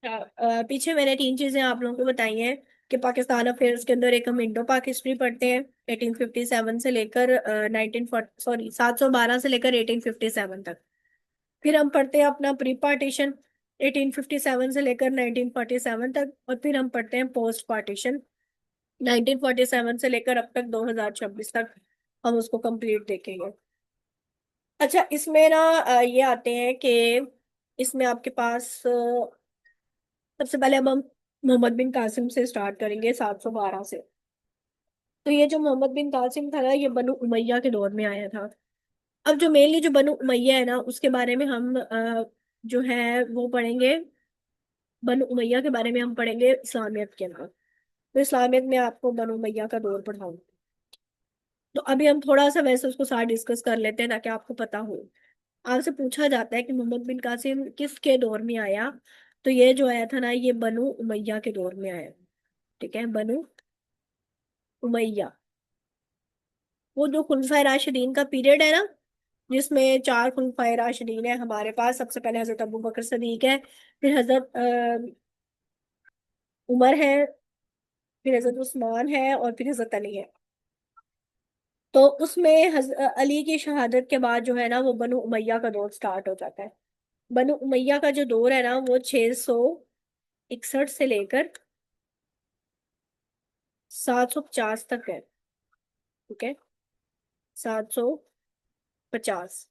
पीछे मैंने तीन चीजें आप लोगों को बताई हैं कि पाकिस्तान अफेयर्स के अंदर एक हम इंडो पाक हिस्ट्री पढ़ते हैं 1857 से लेकर 712 से लेकर 1857 तक। फिर हम पढ़ते हैं अपना प्री पार्टीशन 1857 से लेकर 1947 तक। और फिर हम पढ़ते हैं पोस्ट पार्टीशन 1947 से लेकर अब तक 2026 तक। हम उसको कंप्लीट देखेंगे। अच्छा, इसमें ना ये आते हैं कि इसमें आपके पास सबसे पहले अब हम मोहम्मद बिन कासिम से स्टार्ट करेंगे 712 से। तो ये जो मोहम्मद बिन कासिम था ना, ये बनु उमैया के दौर में आया था। अब जो मेनली जो बनु उमैया है ना, उसके बारे में हम जो है वो पढ़ेंगे। बनु उमैया के बारे में हम पढ़ेंगे इस्लामियत के अंदर। तो इस्लामियत में आपको बनु उमैया का दौर पढ़ाऊंगी। तो अभी हम थोड़ा सा वैसे उसको साथ डिस्कस कर लेते हैं ताकि आपको पता हो। आपसे पूछा जाता है कि मोहम्मद बिन कासिम किसके दौर में आया। तो ये जो आया था ना, ये बनु उमैया के दौर में आया। ठीक है, बनु उमैया। वो जो खुलफाए राशिदीन का पीरियड है ना, जिसमें चार खुलफाए राशिदीन है हमारे पास। सबसे पहले हजरत अबू बकर सदीक है, फिर हजरत उमर है, फिर हजरत उस्मान है, और फिर हजरत अली है। तो उसमें अली की शहादत के बाद जो है ना, वो बनु उमैया का दौर स्टार्ट हो जाता है। बनु उमैया का जो दौर है ना, वो 661 से लेकर 750 तक है। ठीक है, 750।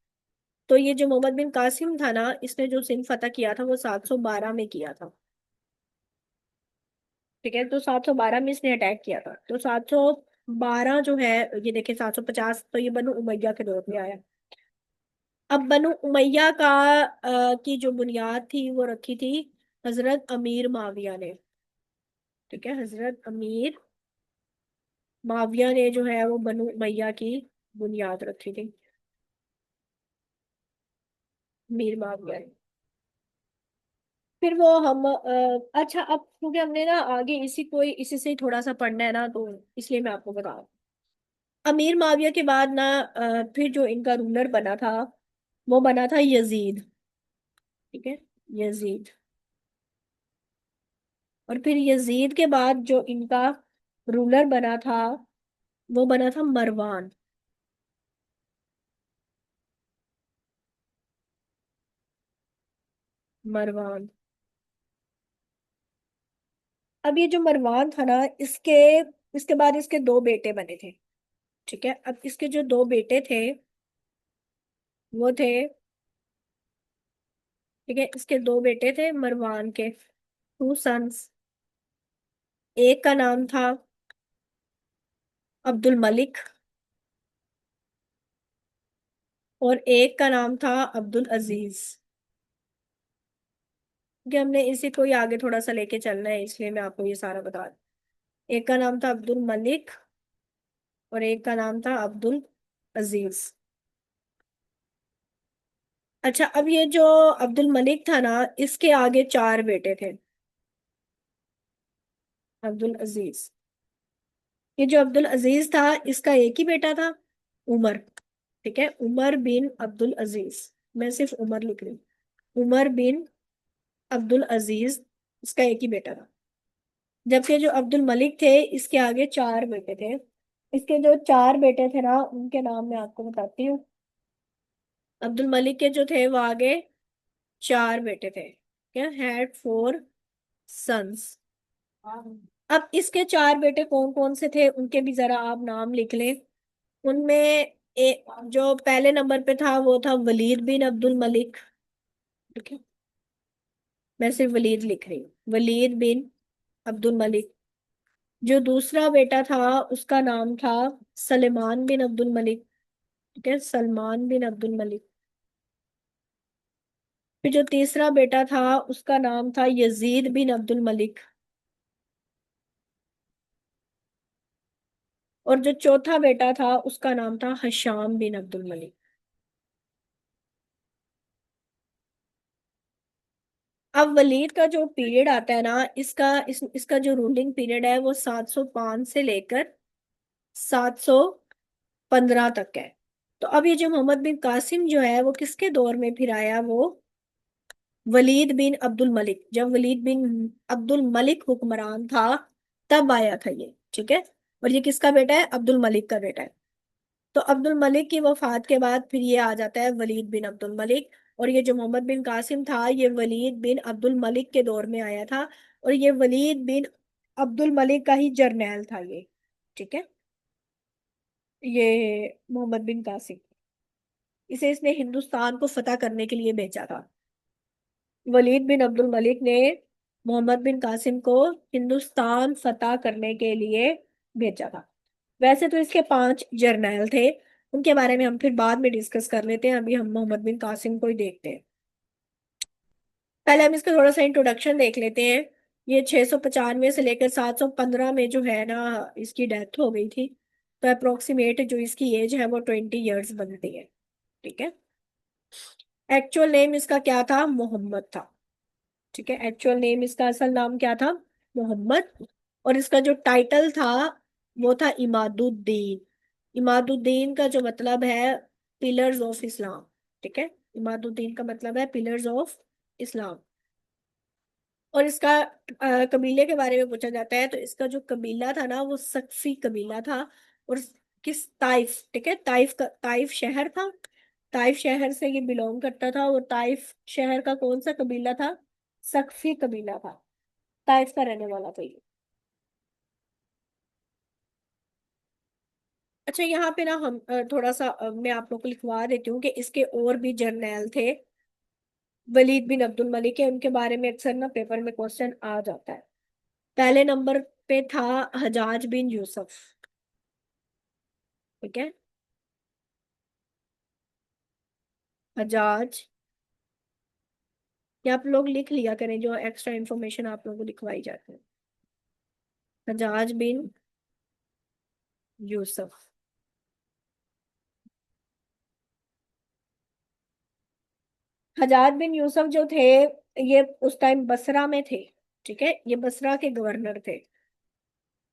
तो ये जो मोहम्मद बिन कासिम था ना, इसने जो सिंध फतह किया था वो 712 में किया था। ठीक है, तो 712 में इसने अटैक किया था। तो 712 जो है, ये देखिए 750, तो ये बनु उमैया के दौर में आया। अब बनु उमैया की जो बुनियाद थी वो रखी थी हजरत अमीर माविया ने। ठीक है, हजरत अमीर माविया ने जो है वो बनु उमैया की बुनियाद रखी थी। मीर माविया ने। फिर वो हम अच्छा, अब क्योंकि हमने ना आगे इसी से ही थोड़ा सा पढ़ना है ना, तो इसलिए मैं आपको बता रहा हूँ। अमीर माविया के बाद ना फिर जो इनका रूलर बना था, वो बना था यजीद। ठीक है, यजीद। और फिर यजीद के बाद जो इनका रूलर बना था, वो बना था मरवान। मरवान। अब ये जो मरवान था ना, इसके बाद इसके दो बेटे बने थे। ठीक है, अब इसके जो दो बेटे थे, वो थे। ठीक है, इसके दो बेटे थे मरवान के, टू सन्स। एक का नाम था अब्दुल मलिक, और एक का नाम था अब्दुल अजीज। कि हमने इसी को ही आगे थोड़ा सा लेके चलना है, इसलिए मैं आपको ये सारा बता रही हूँ। एक का नाम था अब्दुल मलिक, और एक का नाम था अब्दुल अजीज। अच्छा, अब ये जो अब्दुल मलिक था ना, इसके आगे चार बेटे थे। अब्दुल अजीज। ये जो अब्दुल अजीज था, इसका एक ही बेटा था, उमर। ठीक है, उमर बिन अब्दुल अजीज। मैं सिर्फ उमर लिख रही हूँ। उमर बिन अब्दुल अजीज, इसका एक ही बेटा था। जबकि जो अब्दुल मलिक थे, इसके आगे चार बेटे थे। इसके जो चार बेटे थे ना, उनके नाम मैं आपको बताती हूँ। अब्दुल मलिक के जो थे वो आगे चार बेटे थे। क्या, हैड फोर सन्स। अब इसके चार बेटे कौन कौन से थे, उनके भी जरा आप नाम लिख लें। उनमें जो पहले नंबर पे था, वो था वलीद बिन अब्दुल मलिक। ठीक है, मैं सिर्फ वलीद लिख रही हूँ, वलीद बिन अब्दुल मलिक। जो दूसरा बेटा था, उसका नाम था सलेमान बिन अब्दुल मलिक। ठीक है, सलमान बिन अब्दुल मलिक। फिर जो तीसरा बेटा था, उसका नाम था यजीद बिन अब्दुल मलिक। और जो चौथा बेटा था, उसका नाम था हशाम बिन अब्दुल मलिक। अब वलीद का जो पीरियड आता है ना, इसका जो रूलिंग पीरियड है, वो 705 से लेकर 715 तक है। तो अब ये जो मोहम्मद बिन कासिम जो है, वो किसके दौर में फिर आया, वो वलीद बिन अब्दुल मलिक, जब वलीद बिन अब्दुल मलिक हुक्मरान था तब आया था ये, ठीक है। और ये किसका बेटा है? अब्दुल मलिक का बेटा है। तो अब्दुल मलिक की वफात के बाद फिर ये आ जाता है वलीद बिन अब्दुल मलिक। और ये जो मोहम्मद बिन कासिम था ये वलीद बिन अब्दुल मलिक के दौर में आया था। और ये वलीद बिन अब्दुल मलिक का ही जर्नैल था ये, ठीक है। ये मोहम्मद बिन कासिम, इसे इसने हिंदुस्तान को फतह करने के लिए भेजा था। वलीद बिन अब्दुल मलिक ने मोहम्मद बिन कासिम को हिंदुस्तान फतह करने के लिए भेजा था। वैसे तो इसके 5 जर्नैल थे, उनके बारे में हम फिर बाद में डिस्कस कर लेते हैं, अभी हम मोहम्मद बिन कासिम को ही देखते हैं। पहले हम इसका थोड़ा सा इंट्रोडक्शन देख लेते हैं। ये 695 से लेकर 715 में जो है ना इसकी डेथ हो गई थी। तो अप्रोक्सीमेट जो इसकी एज है वो 20 ईयर्स बनती है, ठीक है। एक्चुअल नेम इसका क्या था? मोहम्मद था, ठीक है। एक्चुअल नेम इसका असल नाम क्या था? मोहम्मद। और इसका जो टाइटल था वो था इमादुद्दीन। इमादुद्दीन का जो मतलब है पिलर्स ऑफ इस्लाम, ठीक है। इमादुद्दीन का मतलब है पिलर्स ऑफ इस्लाम। और इसका कबीले के बारे में पूछा जाता है तो इसका जो कबीला था ना वो सकफी कबीला था। और किस ताइफ, ठीक है, ताइफ का, ताइफ शहर था। ताइफ शहर से ये बिलोंग करता था। और ताइफ शहर का कौन सा कबीला था? सकफी कबीला था। ताइफ का रहने वाला था ये। अच्छा, यहाँ पे ना हम थोड़ा सा मैं आप लोग को लिखवा देती हूँ कि इसके और भी जर्नैल थे। वलीद बिन अब्दुल मलिक है, उनके बारे में अक्सर ना पेपर में क्वेश्चन आ जाता है। पहले नंबर पे था हजाज बिन यूसुफ, ठीक है। हजाज, ये आप लोग लिख लिया करें जो एक्स्ट्रा इंफॉर्मेशन आप लोगों को लिखवाई जाती है। हजाज बिन यूसुफ। हजाज बिन यूसुफ जो थे ये उस टाइम बसरा में थे, ठीक है। ये बसरा के गवर्नर थे।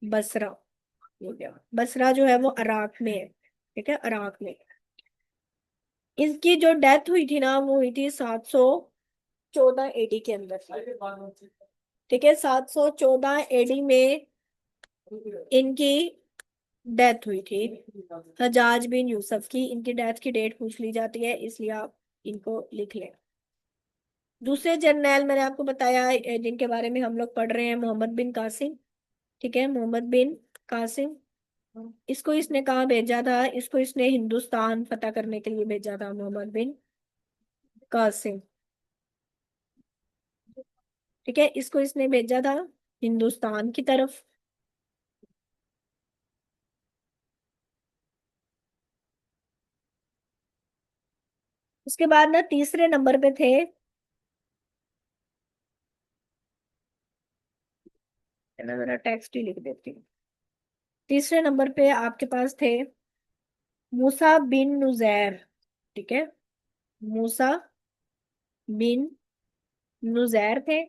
बसरा हो गया। बसरा जो है वो इराक में है, ठीक है, इराक में। इसकी जो डेथ हुई थी ना वो हुई थी 714 एडी के अंदर, ठीक है। 714 एडी में इनकी डेथ हुई थी। हजाज बिन यूसुफ की, इनकी डेथ की डेट पूछ ली जाती है इसलिए आप इनको लिख लें। दूसरे जर्नैल मैंने आपको बताया जिनके बारे में हम लोग पढ़ रहे हैं, मोहम्मद बिन कासिम, ठीक है। मोहम्मद बिन कासिम, इसको इसने कहाँ भेजा था? इसको इसने हिंदुस्तान फतह करने के लिए भेजा था, मोहम्मद बिन कासिम, ठीक है। इसको इसने भेजा था हिंदुस्तान की तरफ। उसके बाद ना तीसरे नंबर पे थे, मैं मेरा टेक्स्ट ही लिख देती हूँ। तीसरे नंबर पे आपके पास थे मूसा बिन नुजैर, ठीक है। मूसा बिन नुजैर थे।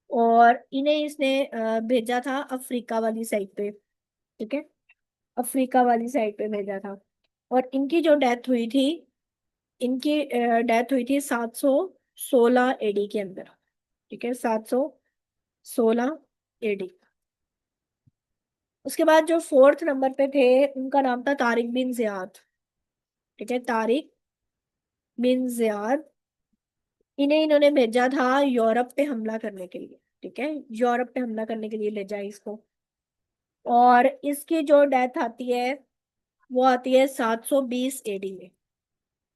और इन्हें इसने भेजा था अफ्रीका वाली साइड पे, ठीक है। अफ्रीका वाली साइड पे भेजा था। और इनकी जो डेथ हुई थी, इनकी डेथ हुई थी 716 एडी के अंदर, ठीक है। 716 एडी। उसके बाद जो फोर्थ नंबर पे थे उनका नाम था तारिक बिन जियाद, ठीक है। तारिक बिन जियाद, इन्हें इन्होंने भेजा था यूरोप पे हमला करने के लिए, ठीक है। यूरोप पे हमला करने के लिए ले जाए इसको। और इसकी जो डेथ आती है वो आती है 720 एडी में।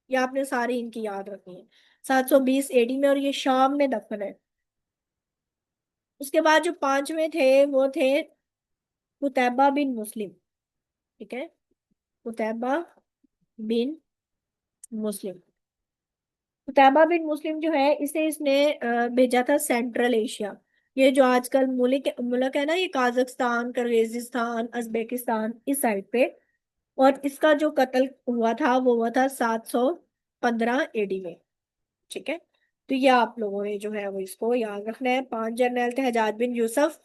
ये आपने सारी इनकी याद रखनी है, 720 एडी में। और ये शाम में दफन है। उसके बाद जो पांचवें थे वो थे कुतैबा बिन मुस्लिम, ठीक है। कुतैबा बिन मुस्लिम। कुतैबा बिन मुस्लिम जो है इसे इसने भेजा था सेंट्रल एशिया। ये जो आजकल मुल्क मुल्क है ना, ये काजाकिस्तान, किर्गिजिस्तान, उज्बेकिस्तान, इस साइड पे। और इसका जो कत्ल हुआ था वो हुआ था 715 एडी में, ठीक है। तो ये आप लोगों ने जो है वो इसको याद रखना है। 5 जर्नैल थे। हजाज बिन यूसुफ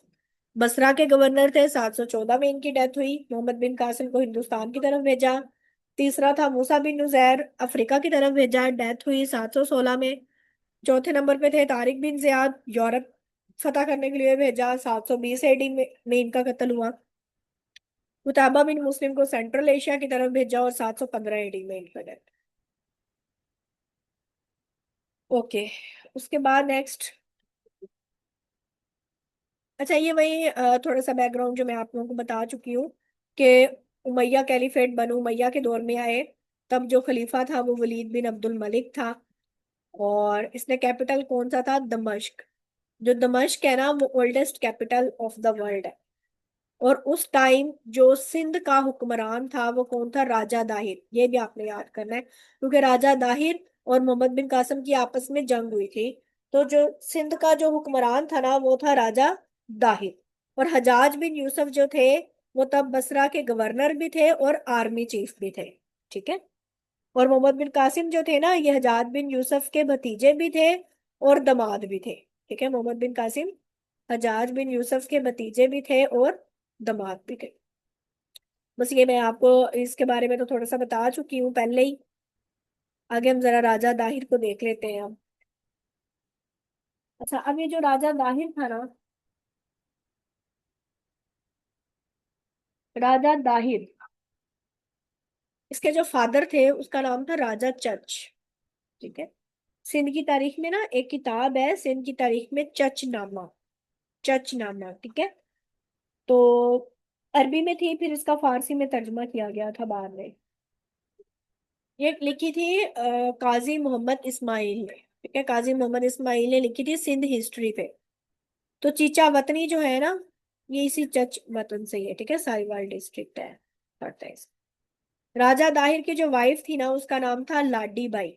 बसरा के गवर्नर थे, 714 में इनकी डेथ हुई। मोहम्मद बिन कासिम को हिंदुस्तान की तरफ भेजा। तीसरा था मूसा बिन नुजैर, अफ्रीका की तरफ भेजा, डेथ हुई 716 में। चौथे नंबर पे थे तारिक बिन जियाद, यूरोप फतह करने के लिए भेजा, 720 एडी में इनका कत्ल हुआ। कुतैबा बिन मुस्लिम को सेंट्रल एशिया की तरफ भेजा और 715 एडी में इनका डेथ। ओके, उसके बाद नेक्स्ट। अच्छा, ये वही थोड़ा सा बैकग्राउंड जो मैं आप लोगों को बता चुकी हूँ कि उमैया कैलिफेट बनु उमैया के दौर में आए। तब जो खलीफा था वो वलीद बिन अब्दुल मलिक था। और इसने कैपिटल कौन सा था? दमश्क। जो दमश्क है ना, वो oldest capital of the world है। और उस टाइम जो सिंध का हुक्मरान था वो कौन था? राजा दाहिर। ये भी आपने याद करना है, क्योंकि राजा दाहिर और मोहम्मद बिन कासिम की आपस में जंग हुई थी। तो जो सिंध का जो हुक्मरान था ना, वो था राजा दाहिर। और हजाज बिन यूसुफ जो थे, वो तब बसरा के गवर्नर भी थे और आर्मी चीफ भी थे। ठीक है। और मोहम्मद बिन कासिम जो थे ना, ये हजाज बिन यूसुफ के भतीजे भी थे और दामाद भी थे। ठीक है, मोहम्मद बिन कासिम हजाज बिन यूसुफ के भतीजे भी थे और दामाद भी थे। बस ये मैं आपको इसके बारे में तो थोड़ा सा बता चुकी हूँ पहले ही। आगे हम जरा राजा दाहिर को देख लेते हैं हम। अच्छा, अब ये जो राजा दाहिर था ना, राजा दाहिर, इसके जो फादर थे उसका नाम था राजा चच। ठीक है। सिंध की तारीख में ना एक किताब है, सिंध की तारीख में चच नामा। चच नामा, ठीक है। तो अरबी में थी, फिर इसका फारसी में तर्जुमा किया गया था बाद में। ये लिखी थी काजी मोहम्मद इस्माइल ने। ठीक है, काजी मोहम्मद इस्माइल ने लिखी थी सिंध हिस्ट्री पे। तो चीचा वतनी जो है ना, ये इसी चच वतन से ही है। ठीक है, साहिवाल डिस्ट्रिक्ट है, पड़ता है राजा दाहिर की जो वाइफ थी ना, उसका नाम था लाडी बाई।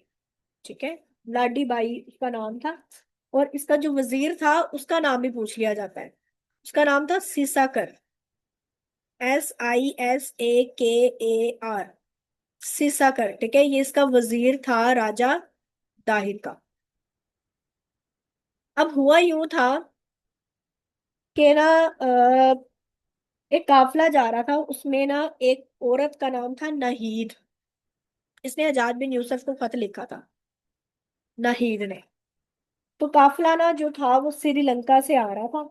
ठीक है, लाडी बाई उसका नाम था। और इसका जो वजीर था उसका नाम भी पूछ लिया जाता है। उसका नाम था सिसाकर। SISAKAR। सिसाकर। ठीक है, ये इसका वजीर था राजा दाहिर का। अब हुआ यूं था कि ना एक काफिला जा रहा था, उसमें ना एक औरत का नाम था नहीद। इसने हजाज बिन यूसुफ को खत लिखा था, नहीद ने। तो काफिला ना जो था वो श्रीलंका से आ रहा था।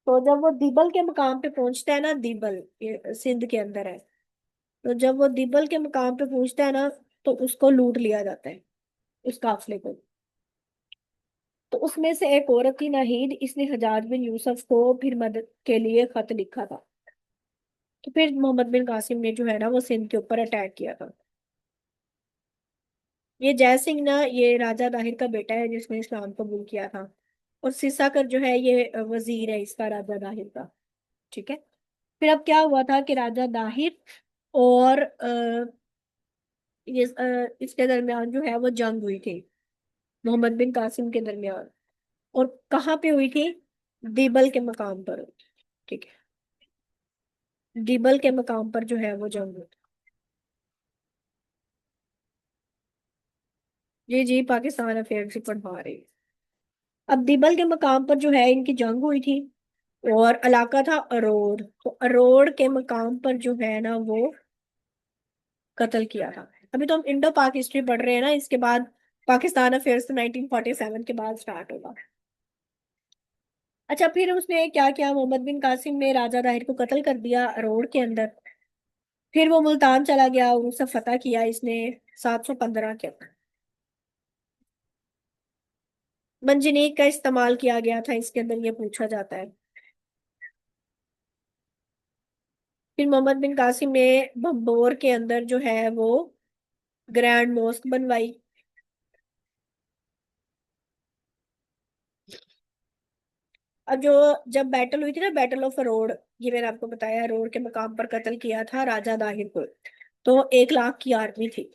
तो जब वो दिबल के मुकाम पे पहुंचता है ना, दिबल ये सिंध के अंदर है। तो जब वो दिबल के मुकाम पे पहुंचता है ना, तो उसको लूट लिया जाता है, उस काफिले को। तो उसमें से एक औरत थी नहीद, इसने हजाज बिन यूसुफ को फिर मदद के लिए खत लिखा था। तो फिर मोहम्मद बिन कासिम ने जो है ना वो सिंध के ऊपर अटैक किया था। ये जय सिंह ना, ये राजा दाहिर का बेटा है जिसने इस्लाम कबूल किया था। और सिसाकर जो है ये वजीर है इसका, राजा दाहिर का। ठीक है। फिर अब क्या हुआ था कि राजा दाहिर और इसके दरमियान जो है वो जंग हुई थी, मोहम्मद बिन कासिम के दरमियान। और कहाँ पे हुई थी? दीबल के मकाम पर। ठीक है, दीबल के मकाम पर जो है वो जंग हुई। जी जी, पाकिस्तान अफेयर से पढ़वा रही। अब दीबल के मकाम पर जो है इनकी जंग हुई थी। और इलाका था अरोड़। तो अरोड़ के मकाम पर जो है ना वो कत्ल किया था। अभी तो हम इंडो पाक हिस्ट्री पढ़ रहे हैं ना, इसके बाद पाकिस्तान अफेयर्स तो 1947 के बाद स्टार्ट होगा। अच्छा, फिर उसने क्या किया? मोहम्मद बिन कासिम ने राजा दाहिर को कत्ल कर दिया अरोड़ के अंदर। फिर वो मुल्तान चला गया और उसे फतह किया इसने 715 के अंदर। मंजनीक का इस्तेमाल किया गया था इसके अंदर, ये पूछा जाता है। फिर मोहम्मद बिन कासिम ने बम्बोर के अंदर जो है वो ग्रैंड मॉस्क बनवाई। अब जो जब बैटल हुई थी ना, बैटल ऑफ अरोड़, ये मैंने आपको बताया, अरोड़ के मकाम पर कत्ल किया था राजा दाहिर को। तो 1 लाख की आर्मी थी।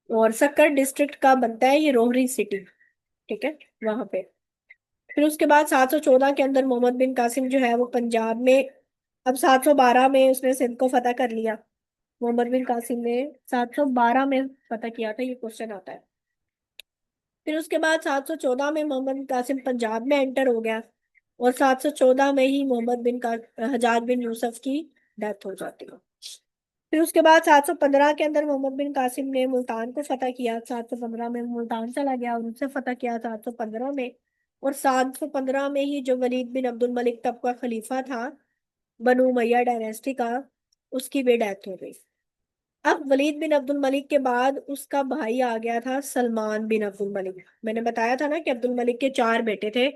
और सक्कर डिस्ट्रिक्ट का बनता है ये रोहरी सिटी। ठीक है, वहां पे। फिर उसके बाद 714 के अंदर मोहम्मद बिन कासिम जो है वो पंजाब में। अब 712 में उसने सिंध को फतह कर लिया। मोहम्मद बिन कासिम ने 712 में फतह किया था, ये क्वेश्चन आता है। फिर उसके बाद 714 में मोहम्मद बिन कासिम पंजाब में एंटर हो गया। और 714 में ही मोहम्मद बिन का हजाज बिन यूसुफ की डेथ हो जाती है। फिर उसके बाद 715 के अंदर मोहम्मद बिन कासिम ने मुल्तान को फतह किया। 715 में मुल्तान चला गया और उनसे फतह किया 715 में। और 715 में ही जो वलीद बिन अब्दुल मलिक तब का खलीफा था बनु उमैया डायनेस्टी का, उसकी भी डेथ हो गई। अब वलीद बिन अब्दुल मलिक के बाद उसका भाई आ गया था सलमान बिन अब्दुल मलिक। मैंने बताया था ना कि अब्दुल मलिक के चार बेटे थे,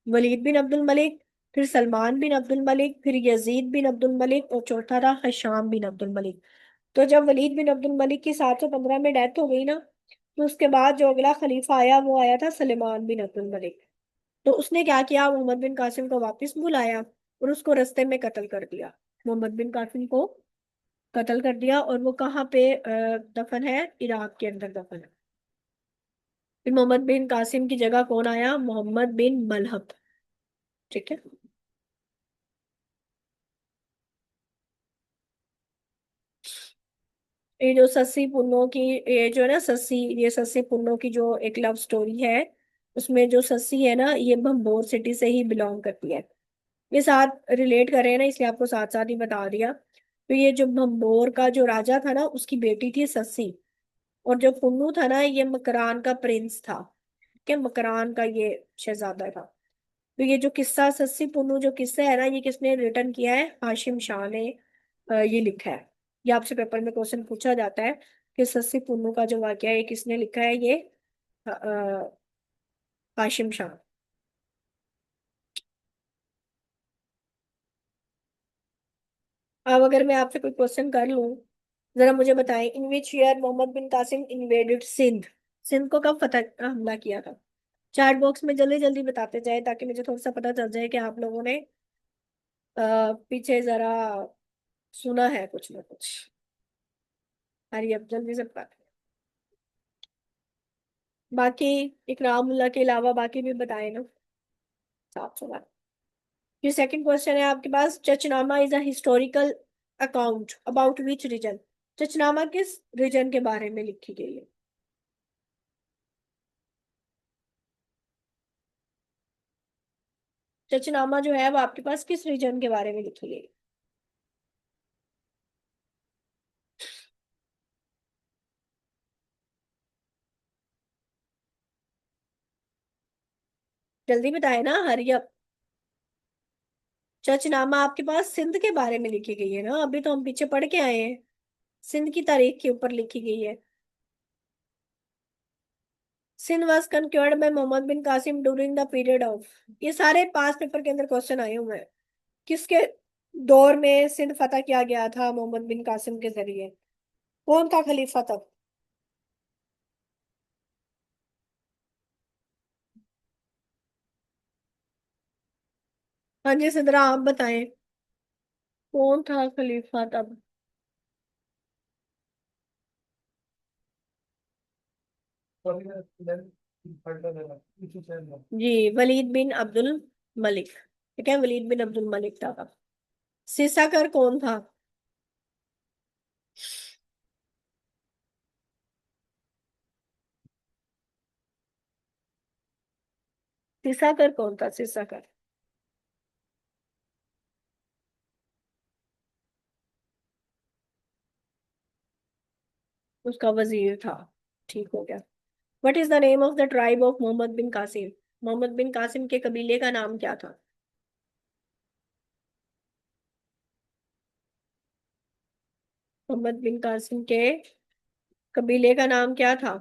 वलीद बिन अब्दुल मलिक, फिर सलमान बिन अब्दुल मलिक, फिर यजीद बिन अब्दुल मलिक और चौथा था हशाम बिन अब्दुल मलिक। तो जब वलीद बिन अब्दुल मलिक की 715 में डेथ हो गई ना, तो उसके बाद जो अगला खलीफा आया वो आया था सलेमान बिन अब्दुल मलिक। तो उसने क्या किया, मोहम्मद बिन कासिम को वापस बुलाया और उसको रास्ते में कत्ल कर दिया। मोहम्मद बिन कासिम को कत्ल कर दिया और वो कहाँ पे दफन है, इराक के अंदर दफन है। फिर मोहम्मद बिन कासिम की जगह कौन आया, मोहम्मद बिन मलहब। ठीक है। ये जो सस्सी पुन्नो की, ये जो है ना सस्सी, ये सस्सी पुन्नो की जो एक लव स्टोरी है, उसमें जो सस्सी है ना ये भंबोर सिटी से ही बिलोंग करती है। ये साथ रिलेट कर रहे हैं ना, इसलिए आपको साथ साथ ही बता दिया। तो ये जो भंबोर का जो राजा था ना उसकी बेटी थी सस्सी। और जो पुन्नू था ना ये मकरान का प्रिंस था। क्या मकरान का ये शहजादा था। तो ये जो किस्सा सस्सी पुन्नू जो किस्सा है ना, ये किसने रिटर्न किया है, हाशिम शाह ने ये लिखा है। ये आपसे पेपर में क्वेश्चन पूछा जाता है कि सस्सी पुन्नू का जो वाकया है ये किसने लिखा है, ये हाशिम शाह। अब अगर मैं आपसे कोई क्वेश्चन कर लूं, जरा मुझे बताएं, in which year Muhammad bin Qasim invaded Sindh. Sindh को कब फतह हमला किया था। चैट बॉक्स में जल्दी जल्दी बताते जाए ताकि मुझे थोड़ा सा पता चल जाए कि आप लोगों ने पीछे जरा सुना है कुछ ना कुछ। अरे अब जल्दी से बता। बाकी इकरामुल्लाह के अलावा बाकी भी बताए ना, साफ सवाल। ये सेकंड क्वेश्चन है आपके पास, Chachnama is a historical account about which region. Chachnama किस रीजन के बारे में लिखी गई है। चचनामा जो है वो आपके पास किस रीजन के बारे में लिखी गई है? जल्दी बताए ना, हरी अप। चचनामा आपके पास सिंध के बारे में लिखी गई है ना, अभी तो हम पीछे पढ़ के आए हैं। सिंध की तारीख के ऊपर लिखी गई है। Sindh was conquered by Muhammad bin Qasim during the period of. ये सारे पास पेपर के अंदर क्वेश्चन आए हुए हैं। किसके दौर में सिंध फतह किया गया था मोहम्मद बिन कासिम के जरिए। कौन था खलीफा तब। हाँ जी सिद्धरा आप बताएं, कौन था खलीफा तब। जी वलीद बिन अब्दुल मलिक। ठीक है, वलीद बिन अब्दुल मलिक था तब। सीसाकर कौन था। सीसाकर कौन था, सीसाकर। उसका वजीर था। ठीक हो गया। What is the name of the tribe of Muhammad bin Qasim. Muhammad bin Qasim के कबीले का नाम क्या था। मोहम्मद बिन कासिम के कबीले का नाम क्या था।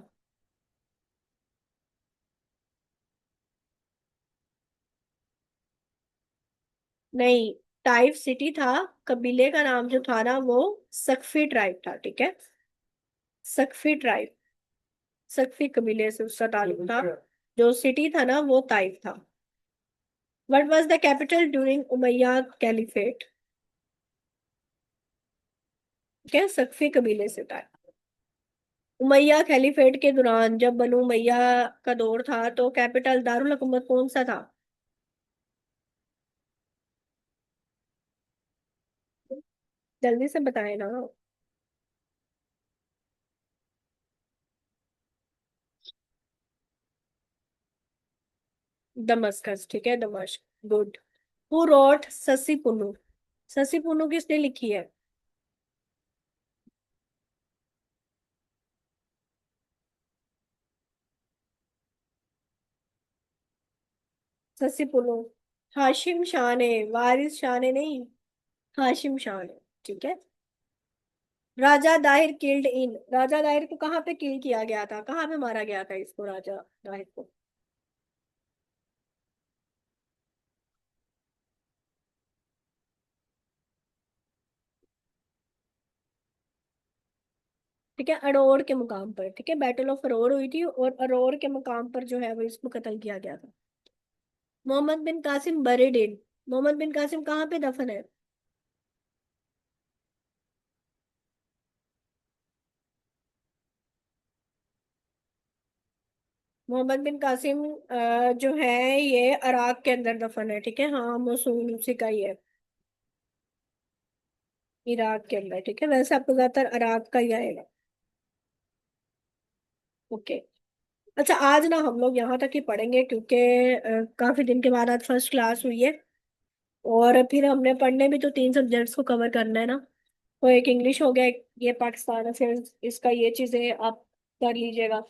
नहीं, टाइप सिटी था। कबीले का नाम जो था ना वो सकफी ट्राइब था। ठीक है, सकफी ट्राइब, सकफी कबीले से उसका ताल्लुक था। जो सिटी था ना वो ताइफ था। What was the capital during Umayya caliphate. क्या, सकफी कबीले से था। उमैया खलीफेट के दौरान जब बनु उमैया का दौर था तो कैपिटल दारुल हुकूमत कौन सा था। जल्दी से बताएं ना। दमस्कस। ठीक है, दमश्क। गुड। हु रोट ससी पुन्नू। ससी पुन्नू किसने लिखी है। ससी पुलो। हाशिम शाह ने, वारिस शाह ने नहीं, हाशिम शाह ने। ठीक है। राजा दाहिर किल्ड इन, राजा दाहिर को कहाँ पे किल किया गया था, कहाँ पे मारा गया था इसको, राजा दाहिर को? ठीक है, अरोड़ के मुकाम पर। ठीक है, बैटल ऑफ अरोड़ हुई थी और अरोड़ के मुकाम पर जो है वो इसको कत्ल किया गया था। मोहम्मद बिन कासिम बरीड इन, मोहम्मद बिन कासिम कहाँ पे दफन है? मोहम्मद बिन कासिम जो है ये इराक के अंदर दफन है। ठीक है, हाँ मोसूल उसी का ही है, इराक के अंदर। ठीक है, वैसे आपको ज्यादातर इराक का ही आएगा। ओके। अच्छा, आज ना हम लोग यहाँ तक ही पढ़ेंगे क्योंकि काफी दिन के बाद आज फर्स्ट क्लास हुई है। और फिर हमने पढ़ने भी तो तीन सब्जेक्ट्स को कवर करना है ना। तो एक इंग्लिश हो गया, एक ये पाकिस्तान अफेयर्स, इसका ये चीजें आप कर लीजिएगा।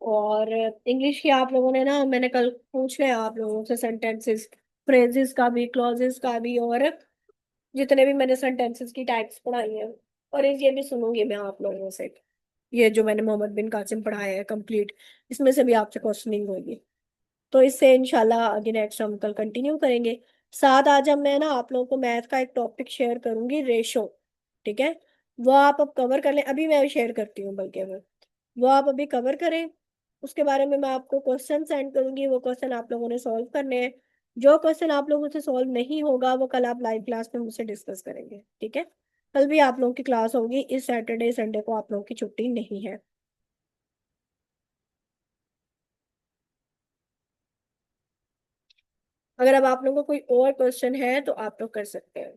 और इंग्लिश की आप लोगों ने ना, मैंने कल पूछ लिया आप लोगों से सेंटेंसेस, फ्रेजेस का भी, क्लॉजेस का भी, और जितने भी मैंने सेंटेंसेस की टाइप्स पढ़ाई हैं। और ये भी सुनूंगी मैं आप लोगों से, ये जो मैंने मोहम्मद बिन कासिम पढ़ाया है कंप्लीट, इसमें से भी आपसे क्वेश्चनिंग होगी। तो इससे इंशाल्लाह आगे नेक्स्ट हम कल कंटिन्यू करेंगे। साथ आज हम मैं ना आप लोगों को मैथ का एक टॉपिक शेयर करूंगी, रेशो। ठीक है, वो आप अब कवर कर लें, अभी मैं शेयर करती हूँ बल्कि वो आप अभी कवर करें। उसके बारे में मैं आपको क्वेश्चन सेंड करूंगी, वो क्वेश्चन आप लोगों ने सॉल्व करने हैं। जो क्वेश्चन आप लोगों से सॉल्व नहीं होगा वो कल आप लाइव क्लास में मुझसे डिस्कस करेंगे। ठीक है, कल भी आप लोगों की क्लास होगी, इस सैटरडे संडे को आप लोगों की छुट्टी नहीं है। अगर अब आप लोगों को कोई और क्वेश्चन है तो आप लोग कर सकते हैं।